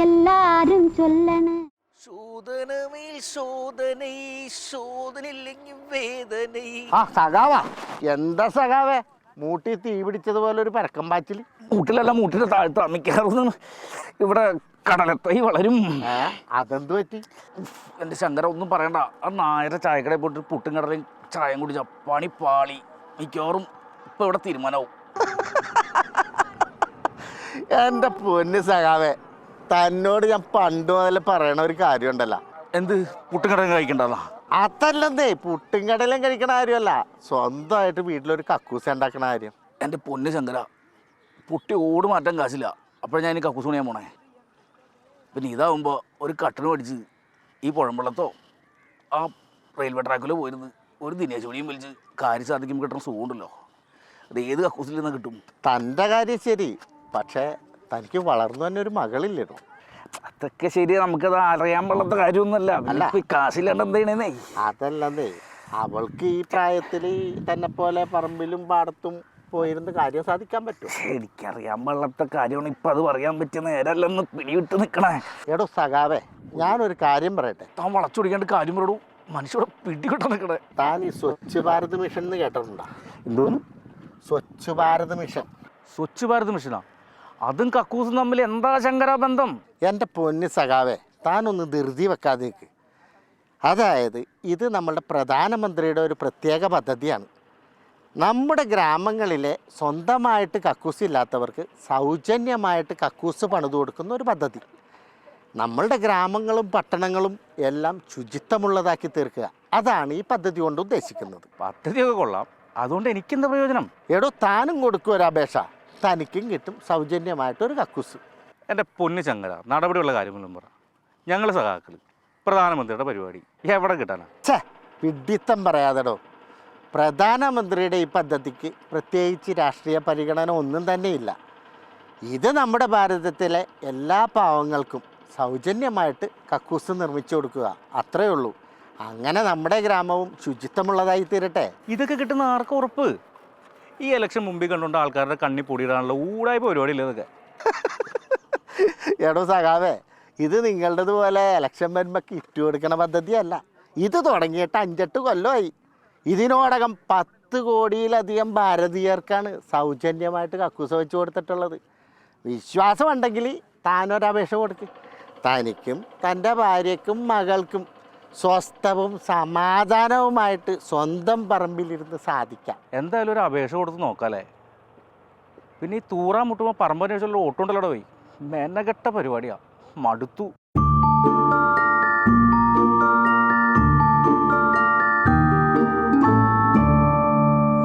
എല്ലാരും ചൊല്ലണ്. ശോധനമേൽ ശോധനൈ ശോധനയില്ലെങ്കിൽ വേദനൈ. ആ സഖാവാ, എന്താ സഖാവേ മൂട്ടി തീ പിടിച്ചതുപോലെ ഒരു പരക്കം പാച്ചിൽ? മൂട്ടിലല്ല, മൂട്ടിന്റെ താഴ്ത്ത മിക്കവാറും ഇവിടെ കടലത്തൈ വളരും. അതെന്ത് പറ്റി? എൻ്റെ ശങ്കര ഒന്നും പറയണ്ട. ആ നായരെ ചായക്കടയിൽ പോയിട്ട് പുട്ടും കടലയും ചായയും കുടിച്ച പണി പാളി. മിക്കവാറും ഇപ്പൊ ഇവിടെ തീരുമാനമാവും. എൻ്റെ പൊന്ന് സഖാവേ, തന്നോട് ഞാൻ പണ്ട് മുതൽ പറയണ ഒരു കാര്യം ഉണ്ടല്ലോ. എന്ത്? പുട്ടും കടലും കഴിക്കണ്ടല്ലോ? അതല്ലെന്നേ, പുട്ടും കടലും കഴിക്കണ കാര്യമല്ല, സ്വന്തമായിട്ട് വീട്ടിലൊരു കക്കൂസ് ഉണ്ടാക്കണ കാര്യം. എൻ്റെ പൊന്ന് ശങ്കര, പുട്ടി ഓട് മാറ്റാൻ കാശില്ല. അപ്പോഴാണ് ഞാൻ ഈ കക്കൂസ് പണിയാൻ പോണേ. പിന്നെ ഇതാവുമ്പോൾ ഒരു കട്ടന് പഠിച്ച് ഈ പുഴമ്പള്ളത്തോ ആ റെയിൽവേ ട്രാക്കിലോ പോയിരുന്ന് ഒരു ദിനേശ് പണിയും വലിച്ച് കാര്യം സാധിക്കുമ്പോൾ കിട്ടുന്ന സുഖമുണ്ടല്ലോ, അത് ഏത് കക്കൂസിൽ നിന്ന് കിട്ടും? തൻ്റെ കാര്യം ശരി, പക്ഷേ തനിക്ക് വളർന്നു തന്നെ ഒരു മകളില്ലേടോ. അതൊക്കെ ശരി, നമുക്കത് അറിയാൻ പാടാത്ത കാര്യമൊന്നുമല്ല. അല്ല, കാശില്ലാണ്ട് എന്താണേ? അതല്ലെന്നേ, അവൾക്ക് ഈ പ്രായത്തിൽ തന്നെ പോലെ പറമ്പിലും പാടത്തും പോയിരുന്ന് കാര്യം സാധിക്കാൻ പറ്റും. എനിക്കറിയാൻ പാടാത്ത കാര്യമാണ്. ഇപ്പം അത് പറയാൻ പറ്റിയ നേരമല്ലെന്ന് പിടിവിട്ട് നിൽക്കണേ. എടോ സഖാവേ, ഞാനൊരു കാര്യം പറയട്ടെ. താൻ വളച്ചൊടിക്കാണ്ട് കാര്യം പറയൂ. മനുഷ്യരുടെ പിടികിട്ടാൻ നിൽക്കണേ. താൻ ഈ സ്വച്ഛ് ഭാരത് മിഷൻ എന്ന് കേട്ടിട്ടുണ്ടോ? എന്തോന്ന്? സ്വച്ഛ് ഭാരത് മിഷൻ. സ്വച്ഛ് ഭാരത് മിഷനാ? അതും കക്കൂസും തമ്മിൽ എന്താ ശങ്കര ബന്ധം? എൻ്റെ പൊന്ന് സഖാവേ, താനൊന്ന് ധൃതി വെക്കാതെ നിൽക്ക്. അതായത് ഇത് നമ്മളുടെ പ്രധാനമന്ത്രിയുടെ ഒരു പ്രത്യേക പദ്ധതിയാണ്. നമ്മുടെ ഗ്രാമങ്ങളിലെ സ്വന്തമായിട്ട് കക്കൂസ് ഇല്ലാത്തവർക്ക് സൗജന്യമായിട്ട് കക്കൂസ് പണിതു കൊടുക്കുന്ന ഒരു പദ്ധതി. നമ്മളുടെ ഗ്രാമങ്ങളും പട്ടണങ്ങളും എല്ലാം ശുചിത്വമുള്ളതാക്കി തീർക്കുക, അതാണ് ഈ പദ്ധതി കൊണ്ട് ഉദ്ദേശിക്കുന്നത്. പദ്ധതിയൊക്കെ കൊള്ളാം, അതുകൊണ്ട് എനിക്കെന്താ പ്രയോജനം? എടോ, താനും കൊടുക്കും ഒരു അപേക്ഷ, തനിക്കും കിട്ടും സൗജന്യമായിട്ടൊരു കക്കൂസ്. എൻ്റെ പൊന്ന് ശങ്കര, നടപടിയുള്ള കാര്യങ്ങളും പറ. ഞങ്ങൾ സഖാക്കൾ പ്രധാനമന്ത്രിയുടെ പരിപാടി എവിടെ കിട്ടാനാ? ഛേ, പിഡിത്തം പറയാതെടോ. പ്രധാനമന്ത്രിയുടെ ഈ പദ്ധതിക്ക് പ്രത്യേകിച്ച് രാഷ്ട്രീയ പരിഗണന ഒന്നും തന്നെയില്ല. ഇത് നമ്മുടെ ഭാരതത്തിലെ എല്ലാ പാവങ്ങൾക്കും സൗജന്യമായിട്ട് കക്കൂസ് നിർമ്മിച്ചു കൊടുക്കുക, അത്രയേ ഉള്ളൂ. അങ്ങനെ നമ്മുടെ ഗ്രാമവും ശുചിത്വമുള്ളതായി തീരട്ടെ. ഇതൊക്കെ കിട്ടുന്ന ആർക്കും ഉറപ്പ്? ഈ ഇലക്ഷൻ മുമ്പിൽ കണ്ടുകൊണ്ട് ആൾക്കാരുടെ കണ്ണി പൊടിയിടാനുള്ള ഊടായ്പ പരിപാടിയില്ല ഇതൊക്കെ. എടോ സഖാവേ, ഇത് നിങ്ങളുടേതുപോലെ ഇലക്ഷൻ വരുമ്പോൾ കിറ്റ് കൊടുക്കണ പദ്ധതിയല്ല. ഇത് തുടങ്ങിയിട്ട് 5-8 കൊല്ലമായി. ഇതിനോടകം 10 കോടിയിലധികം ഭാരതീയർക്കാണ് സൗജന്യമായിട്ട് കക്കൂസ് വെച്ച് കൊടുത്തിട്ടുള്ളത്. വിശ്വാസമുണ്ടെങ്കിൽ താനൊരപേക്ഷ കൊടുക്ക്. തനിക്കും തൻ്റെ ഭാര്യയ്ക്കും മകൾക്കും സ്വസ്ഥവും സമാധാനവുമായിട്ട് സ്വന്തം പറമ്പിലിരുന്ന് സാധിക്കാം. എന്തായാലും ഒരു അപേക്ഷ കൊടുത്ത് നോക്കാല്ലേ. പിന്നെ ഈ തൂറാൻ മുട്ടുമ്പോൾ പറമ്പനുസരിച്ചുള്ള ഓട്ടുണ്ടല്ലോ പോയി. മെനകെട്ട പരിപാടിയാ, മടുത്തു.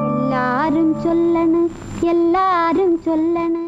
എല്ലാരും ചൊല്ലണ്, എല്ലാരും ചൊല്ലണ്.